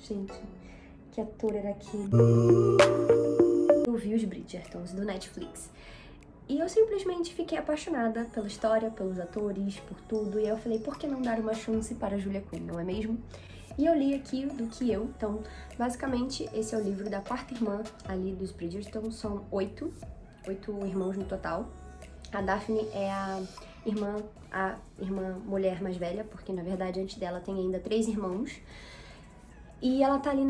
Gente, que ator era aquele? Eu vi os Bridgertons do Netflix. E eu simplesmente fiquei apaixonada pela história, pelos atores, por tudo. E aí eu falei, por que não dar uma chance para a Julia Quinn, não é mesmo? E eu li aqui do que eu. Então, basicamente, esse é o livro da quarta irmã ali dos Bridgerton. São oito irmãos no total. A Daphne é a irmã mulher mais velha, porque na verdade antes dela tem ainda 3 irmãos. E ela tá ali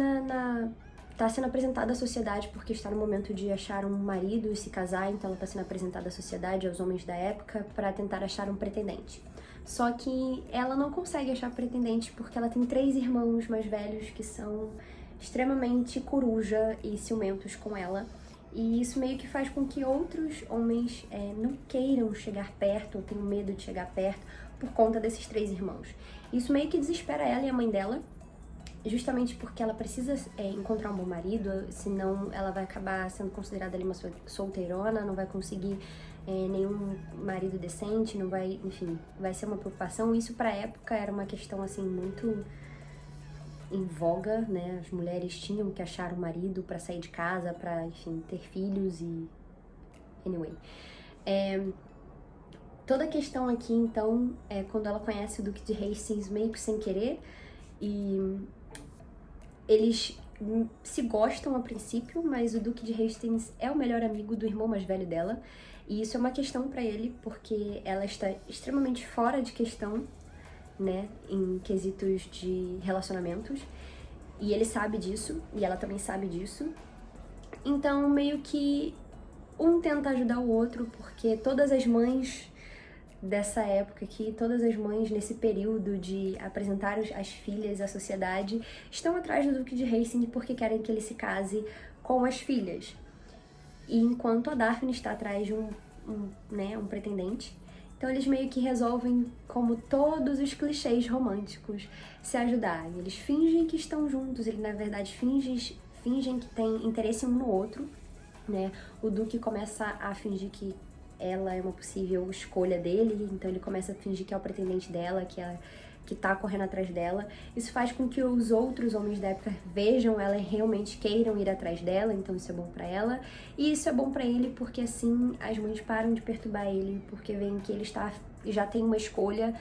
tá sendo apresentada à sociedade porque está no momento de achar um marido e se casar, então ela tá sendo apresentada à sociedade, aos homens da época, para tentar achar um pretendente. Só que ela não consegue achar pretendente porque ela tem 3 irmãos mais velhos que são extremamente coruja e ciumentos com ela. E isso meio que faz com que outros homens não queiram chegar perto ou tenham medo de chegar perto por conta desses 3 irmãos. Isso meio que desespera ela e a mãe dela, justamente porque ela precisa encontrar um bom marido, senão ela vai acabar sendo considerada ali uma solteirona, não vai conseguir nenhum marido decente, não vai, enfim, vai ser uma preocupação. Isso pra época era uma questão assim muito em voga, né? As mulheres tinham que achar um marido pra sair de casa, pra, enfim, ter filhos e... Anyway. Toda a questão aqui, então, é quando ela conhece o Duque de Hastings meio que sem querer, e eles se gostam a princípio, mas o Duque de Hastings é o melhor amigo do irmão mais velho dela, e isso é uma questão pra ele, porque ela está extremamente fora de questão, né, em quesitos de relacionamentos, e ele sabe disso, e ela também sabe disso. Então, meio que um tenta ajudar o outro, porque todas as mães dessa época aqui, todas as mães nesse período de apresentar as filhas à sociedade, estão atrás do Duque de Hastings porque querem que ele se case com as filhas. E enquanto a Daphne está atrás de um pretendente, então eles meio que resolvem, como todos os clichês românticos, se ajudar. Eles fingem que estão juntos, eles na verdade fingem que têm interesse um no outro, né? O Duque começa a fingir que ela é uma possível escolha dele, então ele começa a fingir que é o pretendente dela, que tá correndo atrás dela. Isso faz com que os outros homens da época vejam ela e realmente queiram ir atrás dela, então isso é bom pra ela. E isso é bom pra ele porque assim as mães param de perturbar ele, porque veem que ele já tem uma escolha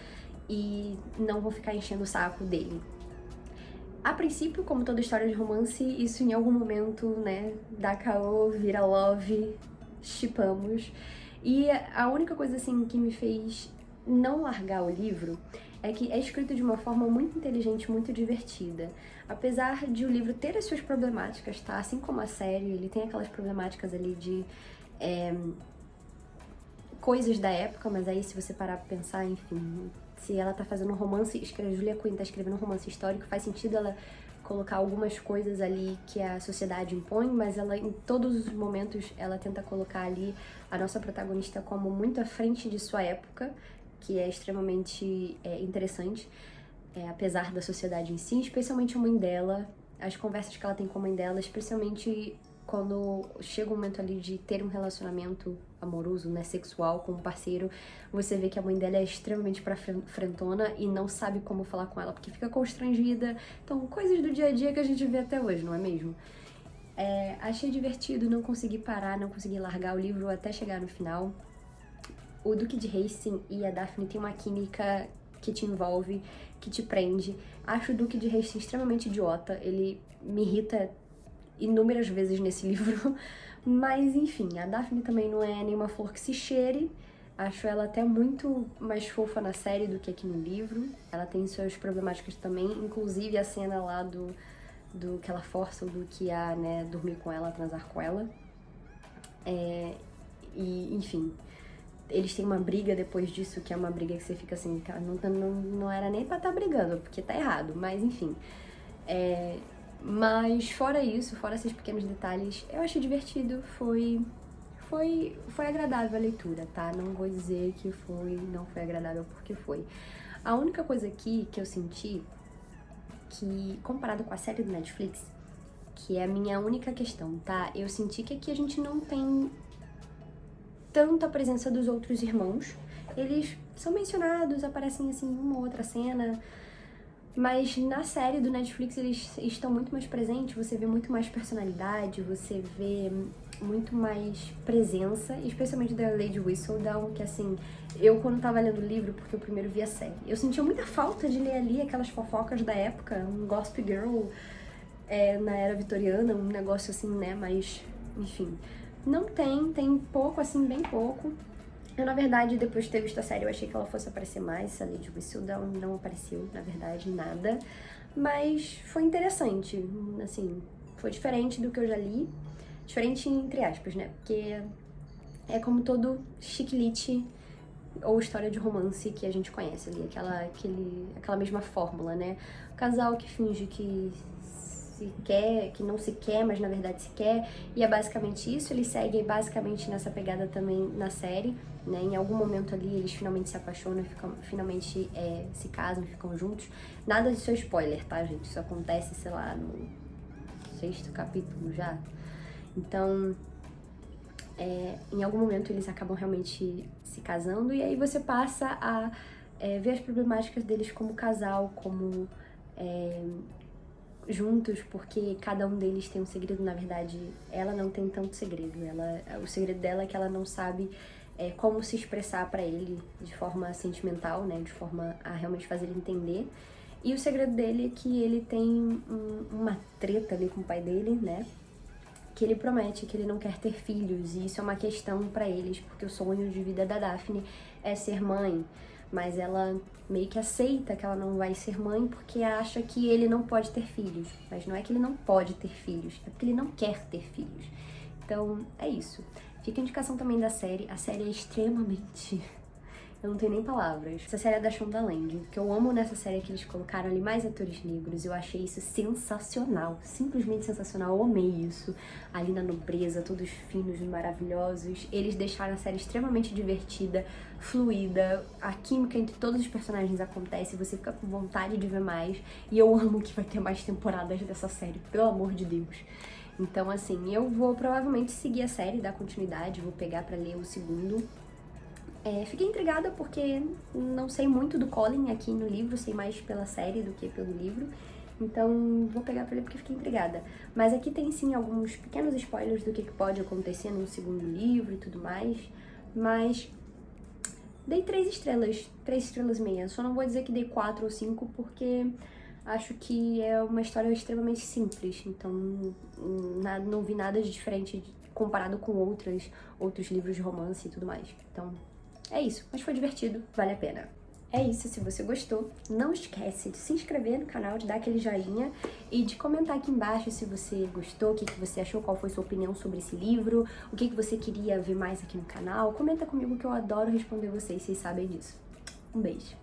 e não vão ficar enchendo o saco dele. A princípio, como toda história de romance, isso em algum momento, né, dá caô, vira love, shippamos. E a única coisa, assim, que me fez não largar o livro é que é escrito de uma forma muito inteligente, muito divertida. Apesar de o livro ter as suas problemáticas, tá? Assim como a série, ele tem aquelas problemáticas ali de coisas da época, mas aí se você parar pra pensar, enfim, se ela tá fazendo um romance, a Julia Quinn tá escrevendo um romance histórico, faz sentido ela colocar algumas coisas ali que a sociedade impõe, mas ela, em todos os momentos, ela tenta colocar ali a nossa protagonista como muito à frente de sua época, que é extremamente interessante, apesar da sociedade em si, especialmente a mãe dela, as conversas que ela tem com a mãe dela, especialmente quando chega o momento ali de ter um relacionamento amoroso, né, sexual com um parceiro, você vê que a mãe dela é extremamente pra frentona e não sabe como falar com ela, porque fica constrangida. Então, coisas do dia a dia que a gente vê até hoje, não é mesmo? Achei divertido, não consegui parar, não consegui largar o livro até chegar no final. O Duque de Hastings e a Daphne tem uma química que te envolve, que te prende. Acho o Duque de Hastings extremamente idiota, ele me irrita inúmeras vezes nesse livro, mas enfim, a Daphne também não é nenhuma flor que se cheire, acho ela até muito mais fofa na série do que aqui no livro, ela tem suas problemáticas também, inclusive a cena lá do que ela força o Duque a, né, dormir com ela, transar com ela, e enfim, eles têm uma briga depois disso, que é uma briga que você fica assim, cara, não era nem pra estar brigando, porque tá errado, mas enfim, mas fora isso, fora esses pequenos detalhes, eu achei divertido, foi agradável a leitura, tá? Não vou dizer que não foi agradável porque foi. A única coisa aqui que eu senti, que comparado com a série do Netflix, que é a minha única questão, tá? Eu senti que aqui a gente não tem tanto a presença dos outros irmãos. Eles são mencionados, aparecem assim em uma outra cena, Mas na série do Netflix eles estão muito mais presentes, você vê muito mais personalidade, você vê muito mais presença, especialmente da Lady Whistledown, que assim, eu quando tava lendo o livro, porque eu primeiro vi a série, eu sentia muita falta de ler ali aquelas fofocas da época, um Gossip Girl na era vitoriana, um negócio assim, né, mas, enfim. Não tem pouco, assim, bem pouco. Eu, na verdade, depois de ter visto a série, eu achei que ela fosse aparecer mais, a Lady Whistledown não apareceu, na verdade, nada. Mas foi interessante, assim, foi diferente do que eu já li. Diferente entre aspas, né? Porque é como todo chick-lit ou história de romance que a gente conhece ali, aquela mesma fórmula, né? O casal que finge que se quer, que não se quer, mas na verdade se quer, e é basicamente isso. Eles seguem basicamente nessa pegada também na série, né? Em algum momento ali eles finalmente se apaixonam, finalmente se casam, ficam juntos. Nada disso é spoiler, tá, gente? Isso acontece, sei lá, no 6º capítulo já. Então, em algum momento eles acabam realmente se casando, e aí você passa a ver as problemáticas deles como casal, como juntos, porque cada um deles tem um segredo. Na verdade, ela não tem tanto segredo. O segredo dela é que ela não sabe como se expressar pra ele de forma sentimental, né? De forma a realmente fazer ele entender. E o segredo dele é que ele tem uma treta ali com o pai dele, né? Que ele promete que ele não quer ter filhos, e isso é uma questão pra eles, porque o sonho de vida da Daphne é ser mãe, mas ela meio que aceita que ela não vai ser mãe porque acha que ele não pode ter filhos. Mas não é que ele não pode ter filhos, é porque ele não quer ter filhos. Então, é isso. Fica a indicação também da série. A série é extremamente... Eu não tenho nem palavras. Essa série é da Shonda Land. O que eu amo nessa série é que eles colocaram ali mais atores negros. Eu achei isso sensacional. Simplesmente sensacional. Eu amei isso. Ali na nobreza, todos finos e maravilhosos. Eles deixaram a série extremamente divertida, fluida. A química entre todos os personagens acontece. Você fica com vontade de ver mais. E eu amo que vai ter mais temporadas dessa série. Pelo amor de Deus. Então, assim, eu vou provavelmente seguir a série, dar continuidade. Vou pegar pra ler o segundo. Fiquei intrigada porque não sei muito do Colin aqui no livro, sei mais pela série do que pelo livro. Então vou pegar pra ler porque fiquei intrigada. Mas aqui tem sim alguns pequenos spoilers do que pode acontecer no segundo livro e tudo mais. Mas dei 3 estrelas, 3,5 estrelas. Só não vou dizer que dei 4 ou 5 porque acho que é uma história extremamente simples. Então não vi nada de diferente comparado com outros livros de romance e tudo mais. Então... é isso, mas foi divertido, vale a pena. É isso, se você gostou, não esquece de se inscrever no canal, de dar aquele joinha e de comentar aqui embaixo se você gostou, o que você achou, qual foi sua opinião sobre esse livro, o que você queria ver mais aqui no canal. Comenta comigo que eu adoro responder vocês sabem disso. Um beijo!